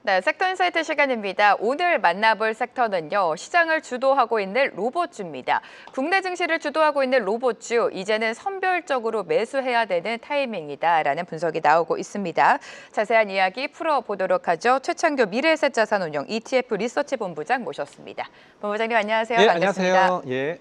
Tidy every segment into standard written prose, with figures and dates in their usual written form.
네, 섹터 인사이트 시간입니다. 오늘 만나볼 섹터는요, 시장을 주도하고 있는 로봇주입니다. 국내 증시를 주도하고 있는 로봇주, 이제는 선별적으로 매수해야 되는 타이밍이다라는 분석이 나오고 있습니다. 자세한 이야기 풀어보도록 하죠. 최창규 미래에셋자산운용 ETF 리서치 본부장 모셨습니다. 본부장님 안녕하세요. 네, 반갑습니다. 안녕하세요. 예.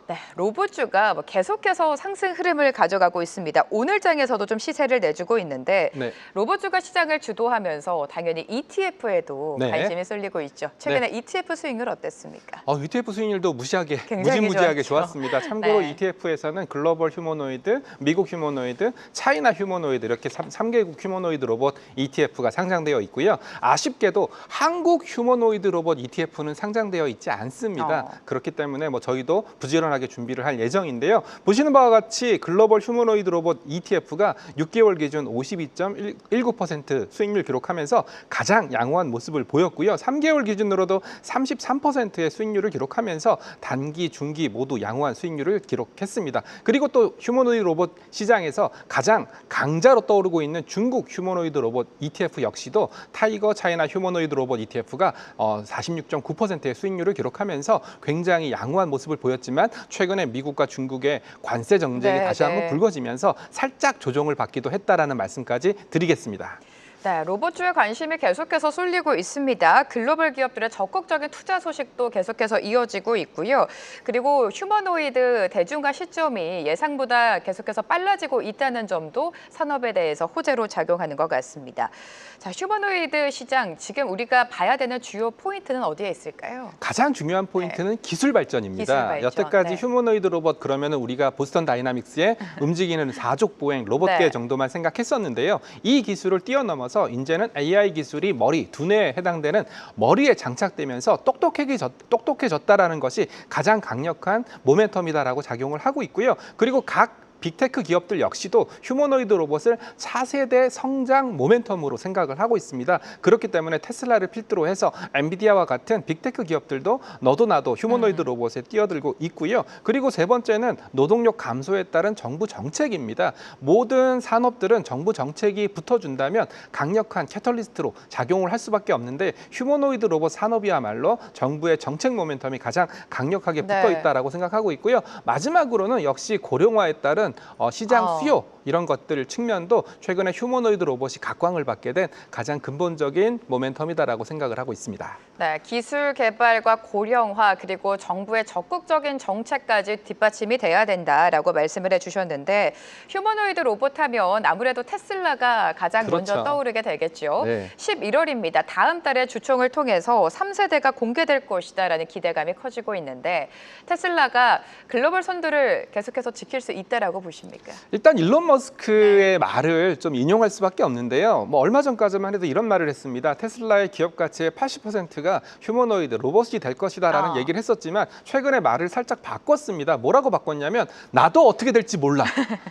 네, 로봇주가 계속해서 상승 흐름을 가져가고 있습니다. 오늘 장에서도 좀 시세를 내주고 있는데 네. 로봇주가 시장을 주도하면서 당연히 ETF에도 네. 관심이 쏠리고 있죠. 최근에 ETF 수익률 어땠습니까? ETF 수익률도 굉장히 무지무지하게 좋았죠. 좋았습니다. 참고로 네. ETF에서는 글로벌 휴머노이드, 미국 휴머노이드, 차이나 휴머노이드 이렇게 3개국 휴머노이드 로봇 ETF가 상장되어 있고요. 아쉽게도 한국 휴머노이드 로봇 ETF는 상장되어 있지 않습니다. 그렇기 때문에 저희도 부지런하게 준비를 할 예정인데요. 보시는 바와 같이 글로벌 휴머노이드 로봇 ETF가 6개월 기준 52.19% 수익률 기록하면서 가장 양호한 모습을 보였고요. 3개월 기준으로도 33%의 수익률을 기록하면서 단기, 중기 모두 양호한 수익률을 기록했습니다. 그리고 또 휴머노이드 로봇 시장에서 가장 강자로 떠오르고 있는 중국 휴머노이드 로봇 ETF 역시도 타이거 차이나 휴머노이드 로봇 ETF가 46.9%의 수익률을 기록하면서 굉장히 양호한 모습을 보였지만 최근에 미국과 중국의 관세 정책이 다시 한번 불거지면서 살짝 조정을 받기도 했다라는 말씀까지 드리겠습니다. 네, 로봇주에 관심이 계속해서 쏠리고 있습니다. 글로벌 기업들의 적극적인 투자 소식도 계속해서 이어지고 있고요. 그리고 휴머노이드 대중화 시점이 예상보다 계속해서 빨라지고 있다는 점도 산업에 대해서 호재로 작용하는 것 같습니다. 자, 휴머노이드 시장, 지금 우리가 봐야 되는 주요 포인트는 어디에 있을까요? 가장 중요한 포인트는 기술 발전입니다. 기술 발전, 여태까지 휴머노이드 로봇 그러면 우리가 보스턴 다이나믹스의 움직이는 사족 보행 로봇계 정도만 생각했었는데요. 이 기술을 뛰어넘어서 이제는 AI 기술이 머리, 두뇌에 해당되는 머리에 장착되면서 똑똑해졌다라는 것이 가장 강력한 모멘텀이다라고 작용을 하고 있고요. 그리고 각 빅테크 기업들 역시도 휴머노이드 로봇을 차세대 성장 모멘텀으로 생각을 하고 있습니다. 그렇기 때문에 테슬라를 필두로 해서 엔비디아와 같은 빅테크 기업들도 너도 나도 휴머노이드 로봇에 뛰어들고 있고요. 그리고 세 번째는 노동력 감소에 따른 정부 정책입니다. 모든 산업들은 정부 정책이 붙어준다면 강력한 캐털리스트로 작용을 할 수밖에 없는데 휴머노이드 로봇 산업이야말로 정부의 정책 모멘텀이 가장 강력하게 붙어 있다라고 생각하고 있고요. 마지막으로는 역시 고령화에 따른 시장 수요 이런 것들 측면도 최근에 휴머노이드 로봇이 각광을 받게 된 가장 근본적인 모멘텀이다라고 생각을 하고 있습니다. 네, 기술 개발과 고령화 그리고 정부의 적극적인 정책까지 뒷받침이 돼야 된다라고 말씀을 해주셨는데 휴머노이드 로봇 하면 아무래도 테슬라가 가장 먼저 떠오르게 되겠죠. 11월입니다. 다음 달에 주총을 통해서 3세대가 공개될 것이다라는 기대감이 커지고 있는데 테슬라가 글로벌 선두를 계속해서 지킬 수 있다라고 보십니까? 일단 일론 머스크의 말을 좀 인용할 수밖에 없는데요. 얼마 전까지만 해도 이런 말을 했습니다. 테슬라의 기업 가치의 80%가 휴머노이드 로봇이 될 것이다라는 얘기를 했었지만 최근에 말을 살짝 바꿨습니다. 뭐라고 바꿨냐면 나도 어떻게 될지 몰라.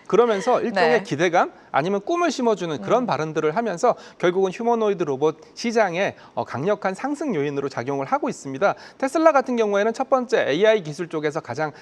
그러면서 일종의 기대감 아니면 꿈을 심어주는 그런 발언들을 하면서 결국은 휴머노이드 로봇 시장에 강력한 상승 요인으로 작용을 하고 있습니다. 테슬라 같은 경우에는 첫 번째 AI 기술 쪽에서 가장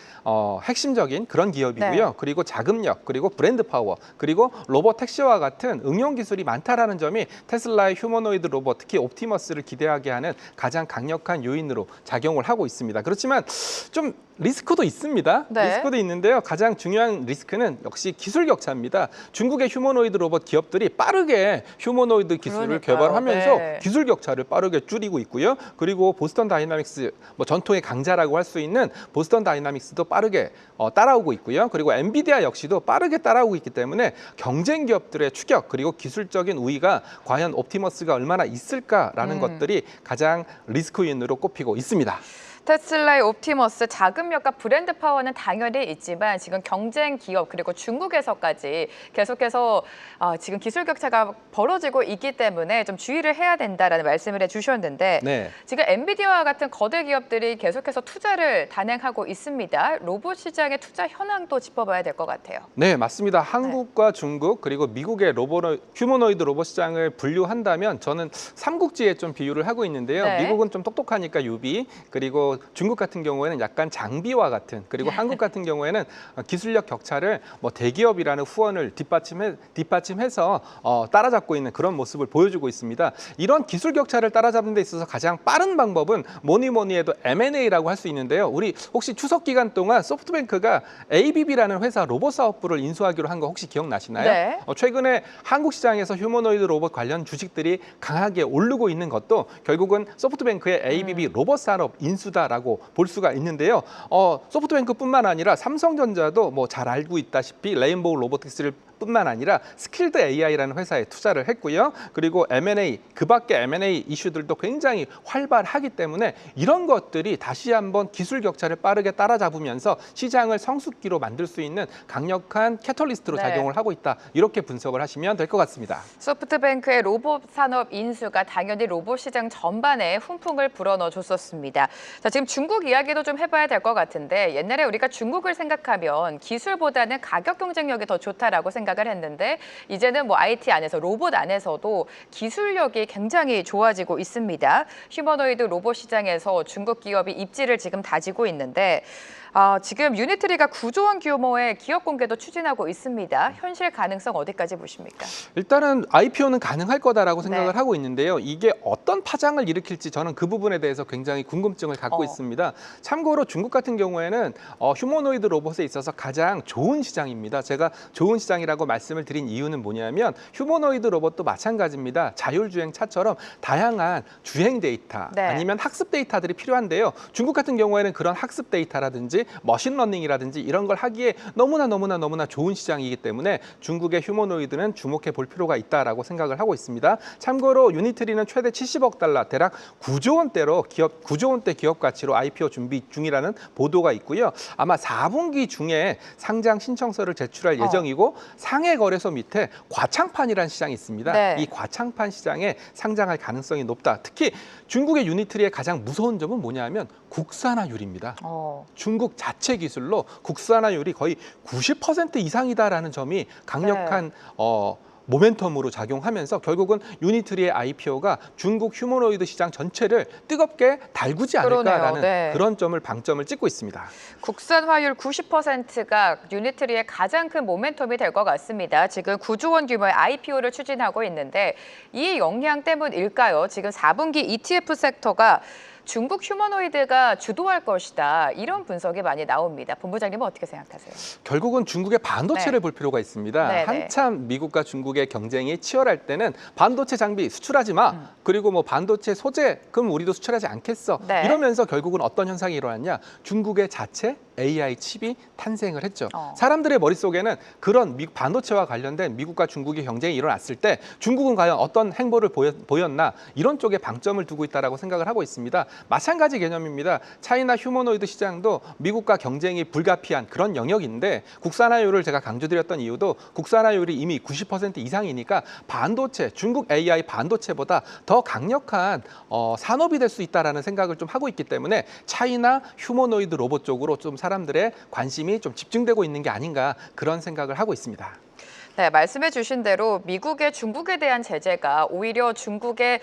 핵심적인 그런 기업이고요. 그리고 자금력, 그리고 브랜드 파워, 그리고 로봇 택시와 같은 응용 기술이 많다라는 점이 테슬라의 휴머노이드 로봇, 특히 옵티머스를 기대하게 하는 가장 강력한 요인으로 작용을 하고 있습니다. 그렇지만 좀 리스크도 있습니다. 리스크도 있는데요. 가장 중요한 리스크는 역시 기술 격차입니다. 중국의 휴머노이드 로봇 기업들이 빠르게 휴머노이드 기술을 개발하면서 기술 격차를 빠르게 줄이고 있고요. 그리고 보스턴 다이나믹스, 전통의 강자라고 할 수 있는 보스턴 다이나믹스도 빠르게 따라오고 있고요. 그리고 엔비디아 역시도 빠르게 따라오고 있기 때문에 경쟁 기업들의 추격 그리고 기술적인 우위가 과연 옵티머스가 얼마나 있을까라는 것들이 가장 리스크 요인으로 꼽히고 있습니다. 테슬라의 옵티머스 자금력과 브랜드 파워는 당연히 있지만 지금 경쟁 기업 그리고 중국에서까지 계속해서 지금 기술 격차가 벌어지고 있기 때문에 좀 주의를 해야 된다라는 말씀을 해주셨는데 지금 엔비디아와 같은 거대 기업들이 계속해서 투자를 단행하고 있습니다. 로봇 시장의 투자 현황도 짚어봐야 될 것 같아요. 네, 맞습니다. 한국과 중국 그리고 미국의 휴머노이드 로봇 시장을 분류한다면 저는 삼국지에 좀 비유를 하고 있는데요. 미국은 좀 똑똑하니까 유비, 그리고 뭐 중국 같은 경우에는 약간 장비와 같은, 그리고 한국 같은 경우에는 기술력 격차를 뭐 대기업이라는 후원을 뒷받침해서 따라잡고 있는 그런 모습을 보여주고 있습니다. 이런 기술 격차를 따라잡는 데 있어서 가장 빠른 방법은 뭐니 해도 M&A라고 할 수 있는데요. 우리 혹시 추석 기간 동안 소프트뱅크가 ABB라는 회사 로봇 사업부를 인수하기로 한 거 혹시 기억나시나요? 네. 최근에 한국 시장에서 휴머노이드 로봇 관련 주식들이 강하게 오르고 있는 것도 결국은 소프트뱅크의 ABB 로봇 산업 인수다라고 볼 수가 있는데요. 소프트뱅크뿐만 아니라 삼성전자도 뭐 잘 알고 있다시피 레인보우 로보틱스를 뿐만 아니라 스킬드 AI라는 회사에 투자를 했고요. 그리고 M&A, 그 밖에 M&A 이슈들도 굉장히 활발하기 때문에 이런 것들이 다시 한번 기술 격차를 빠르게 따라잡으면서 시장을 성숙기로 만들 수 있는 강력한 캐털리스트로 네. 작용을 하고 있다. 이렇게 분석을 하시면 될 것 같습니다. 소프트뱅크의 로봇 산업 인수가 당연히 로봇 시장 전반에 훈풍을 불어넣어 줬었습니다. 자, 지금 중국 이야기도 좀 해봐야 될 것 같은데 옛날에 우리가 중국을 생각하면 기술보다는 가격 경쟁력이 더 좋다라고 생각을 했는데 이제는 뭐 IT 안에서 로봇 안에서도 기술력이 굉장히 좋아지고 있습니다. 휴머노이드 로봇 시장에서 중국 기업이 입지를 지금 다지고 있는데 지금 유니트리가 9조 원 규모의 기업 공개도 추진하고 있습니다. 현실 가능성 어디까지 보십니까? 일단은 IPO는 가능할 거다라고 생각을 네. 하고 있는데요. 이게 어떤 파장을 일으킬지 저는 그 부분에 대해서 굉장히 궁금증을 갖고 어. 있습니다. 참고로 중국 같은 경우에는 휴머노이드 로봇에 있어서 가장 좋은 시장입니다. 제가 좋은 시장이라고 말씀을 드린 이유는 뭐냐면 휴머노이드 로봇도 마찬가지입니다. 자율주행차처럼 다양한 주행 데이터 네. 아니면 학습 데이터들이 필요한데요. 중국 같은 경우에는 그런 학습 데이터라든지 머신러닝이라든지 이런 걸 하기에 너무나 좋은 시장이기 때문에 중국의 휴머노이드는 주목해 볼 필요가 있다라고 생각을 하고 있습니다. 참고로 유니트리는 최대 70억 달러, 대략 9조 원대로 9조 원대 기업 가치로 IPO 준비 중이라는 보도가 있고요. 아마 4분기 중에 상장 신청서를 제출할 예정이고 상해 거래소 밑에 과창판이라는 시장이 있습니다. 네. 이 과창판 시장에 상장할 가능성이 높다. 특히 중국의 유니트리의 가장 무서운 점은 뭐냐면 국산화율입니다. 중국 자체 기술로 국산화율이 거의 90% 이상이다라는 점이 강력한 모멘텀으로 작용하면서 결국은 유니트리의 IPO가 중국 휴머노이드 시장 전체를 뜨겁게 달구지 않을까라는 네. 그런 점을 방점을 찍고 있습니다. 국산화율 90%가 유니트리의 가장 큰 모멘텀이 될 것 같습니다. 지금 9조 원 규모의 IPO를 추진하고 있는데 이 영향 때문일까요? 지금 4분기 ETF 섹터가 중국 휴머노이드가 주도할 것이다. 이런 분석이 많이 나옵니다. 본부장님은 어떻게 생각하세요? 결국은 중국의 반도체를 네. 볼 필요가 있습니다. 네네. 한참 미국과 중국의 경쟁이 치열할 때는 반도체 장비 수출하지 마. 그리고 뭐 반도체 소재 그럼 우리도 수출하지 않겠어. 네. 이러면서 결국은 어떤 현상이 일어났냐? 중국의 자체 AI 칩이 탄생을 했죠. 어. 사람들의 머릿속에는 그런 반도체와 관련된 미국과 중국의 경쟁이 일어났을 때 중국은 과연 어떤 행보를 보였나 이런 쪽에 방점을 두고 있다라고 생각을 하고 있습니다. 마찬가지 개념입니다. 차이나 휴머노이드 시장도 미국과 경쟁이 불가피한 그런 영역인데 국산화율을 제가 강조드렸던 이유도 국산화율이 이미 90% 이상이니까 반도체, 중국 AI 반도체보다 더 강력한 산업이 될 수 있다라는 생각을 좀 하고 있기 때문에 차이나 휴머노이드 로봇 쪽으로 좀 사람들의 관심이 좀 집중되고 있는 게 아닌가 그런 생각을 하고 있습니다. 네, 말씀해 주신 대로 미국의 중국에 대한 제재가 오히려 중국의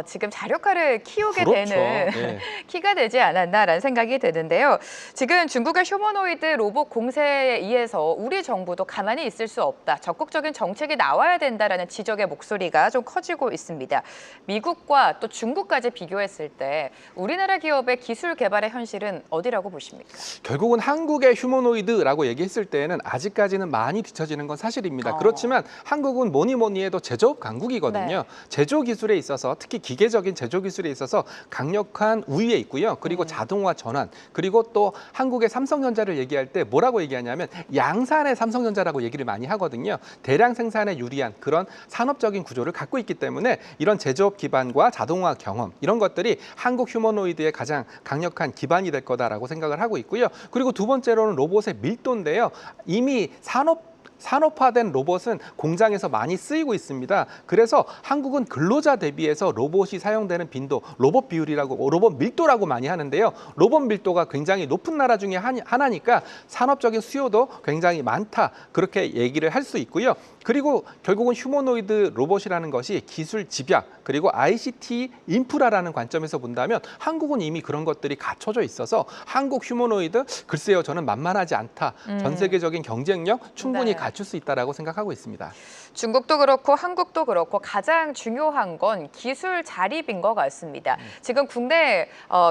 지금 자력화를 키우게 그렇죠. 되는 네. 키가 되지 않았나라는 생각이 드는데요. 지금 중국의 휴머노이드 로봇 공세에 의해서 우리 정부도 가만히 있을 수 없다. 적극적인 정책이 나와야 된다라는 지적의 목소리가 좀 커지고 있습니다. 미국과 또 중국까지 비교했을 때 우리나라 기업의 기술 개발의 현실은 어디라고 보십니까? 결국은 한국의 휴머노이드라고 얘기했을 때는 아직까지는 많이 뒤처지는 건 사실입니다. 그렇지만 한국은 뭐니 해도 제조업 강국이거든요. 네. 제조 기술에 있어서 특히 기계적인 제조 기술에 있어서 강력한 우위에 있고요. 그리고 자동화 전환 그리고 또 한국의 삼성전자를 얘기할 때 뭐라고 얘기하냐면 양산의 삼성전자라고 얘기를 많이 하거든요. 대량 생산에 유리한 그런 산업적인 구조를 갖고 있기 때문에 이런 제조업 기반과 자동화 경험 이런 것들이 한국 휴머노이드의 가장 강력한 기반이 될 거다라고 생각을 하고 있고요. 그리고 두 번째로는 로봇의 밀도인데요. 이미 산업 산업화된 로봇은 공장에서 많이 쓰이고 있습니다. 그래서 한국은 근로자 대비해서 로봇이 사용되는 빈도, 로봇 비율이라고, 로봇 밀도라고 많이 하는데요. 로봇 밀도가 굉장히 높은 나라 중에 하나니까 산업적인 수요도 굉장히 많다. 그렇게 얘기를 할 수 있고요. 그리고 결국은 휴머노이드 로봇이라는 것이 기술 집약 그리고 ICT 인프라라는 관점에서 본다면 한국은 이미 그런 것들이 갖춰져 있어서 한국 휴머노이드 글쎄요 저는 만만하지 않다. 전 세계적인 경쟁력 충분히 네. 갖출 수 있다라고 생각하고 있습니다. 중국도 그렇고 한국도 그렇고 가장 중요한 건 기술 자립인 것 같습니다. 지금 국내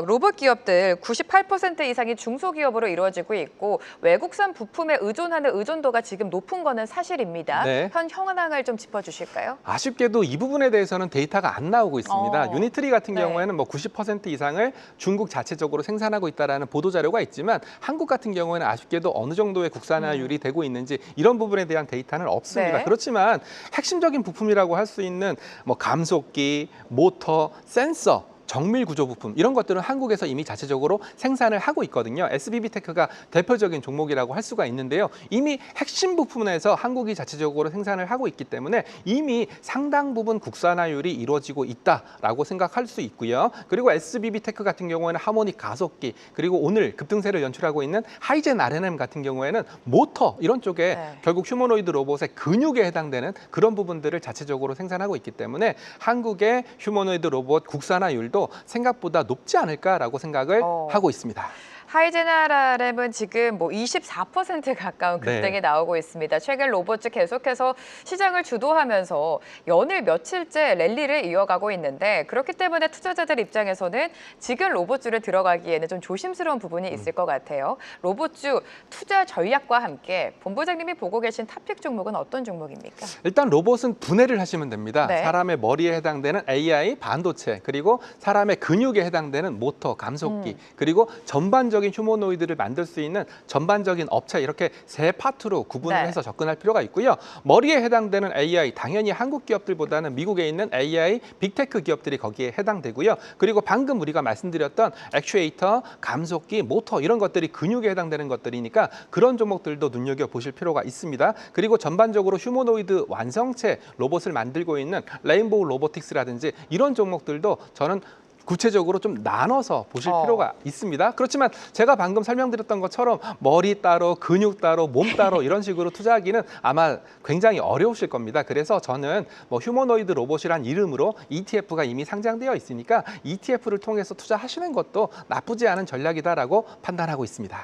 로봇 기업들 98% 이상이 중소기업으로 이루어지고 있고 외국산 부품에 의존하는 의존도가 지금 높은 거는 사실입니다. 네. 현 현황을 좀 짚어주실까요? 아쉽게도 이 부분에 대해서는 데이터가 안 나오고 있습니다. 유니트리 같은 네. 경우에는 뭐 90% 이상을 중국 자체적으로 생산하고 있다라는 보도 자료가 있지만 한국 같은 경우에는 아쉽게도 어느 정도의 국산화율이 되고 있는지 이런 부분에 대한 데이터는 없습니다. 네. 그렇지만 핵심적인 부품이라고 할 수 있는 뭐 감속기, 모터, 센서 정밀 구조 부품 이런 것들은 한국에서 이미 자체적으로 생산을 하고 있거든요. SBB테크가 대표적인 종목이라고 할 수가 있는데요. 이미 핵심 부분에서 한국이 자체적으로 생산을 하고 있기 때문에 이미 상당 부분 국산화율이 이루어지고 있다라고 생각할 수 있고요. 그리고 SBB테크 같은 경우에는 하모닉 가속기 그리고 오늘 급등세를 연출하고 있는 하이젠 R&M 같은 경우에는 모터 이런 쪽에 네. 결국 휴머노이드 로봇의 근육에 해당되는 그런 부분들을 자체적으로 생산하고 있기 때문에 한국의 휴머노이드 로봇 국산화율도 생각보다 높지 않을까라고 생각을 하고 있습니다. 하이젠 R&M은 지금 뭐 24% 가까운 급등이 네. 나오고 있습니다. 최근 로봇주 계속해서 시장을 주도하면서 연일 며칠째 랠리를 이어가고 있는데 그렇기 때문에 투자자들 입장에서는 지금 로봇주를 들어가기에는 좀 조심스러운 부분이 있을 것 같아요. 로봇주 투자 전략과 함께 본부장님이 보고 계신 탑픽 종목은 어떤 종목입니까? 일단 로봇은 분해를 하시면 됩니다. 네. 사람의 머리에 해당되는 AI, 반도체, 그리고 사람의 근육에 해당되는 모터, 감속기, 그리고 전반적인 휴머노이드를 만들 수 있는 전반적인 업체 이렇게 세 파트로 구분을 네. 해서 접근할 필요가 있고요. 머리에 해당되는 AI, 당연히 한국 기업들보다는 미국에 있는 AI, 빅테크 기업들이 거기에 해당되고요. 그리고 방금 우리가 말씀드렸던 액추에이터, 감속기, 모터 이런 것들이 근육에 해당되는 것들이니까 그런 종목들도 눈여겨보실 필요가 있습니다. 그리고 전반적으로 휴머노이드 완성체 로봇을 만들고 있는 레인보우 로보틱스라든지 이런 종목들도 저는 구체적으로 좀 나눠서 보실 필요가 있습니다. 그렇지만 제가 방금 설명드렸던 것처럼 머리 따로, 근육 따로, 몸 따로 이런 식으로 투자하기는 아마 굉장히 어려우실 겁니다. 그래서 저는 뭐 휴머노이드 로봇이란 이름으로 ETF가 이미 상장되어 있으니까 ETF를 통해서 투자하시는 것도 나쁘지 않은 전략이다라고 판단하고 있습니다.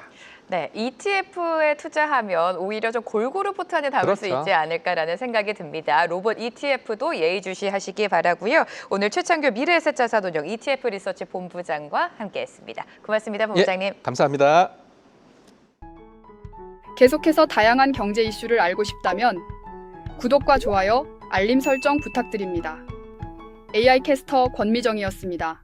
네, ETF에 투자하면 오히려 좀 골고루 포탄을 담을 수 그렇죠. 있지 않을까라는 생각이 듭니다. 로봇 ETF도 예의주시하시기 바라고요. 오늘 최창규 미래에셋자산운용 ETF 리서치 본부장과 함께했습니다. 고맙습니다, 본부장님. 예, 감사합니다. 계속해서 다양한 경제 이슈를 알고 싶다면 구독과 좋아요, 알림 설정 부탁드립니다. AI 캐스터 권미정이었습니다.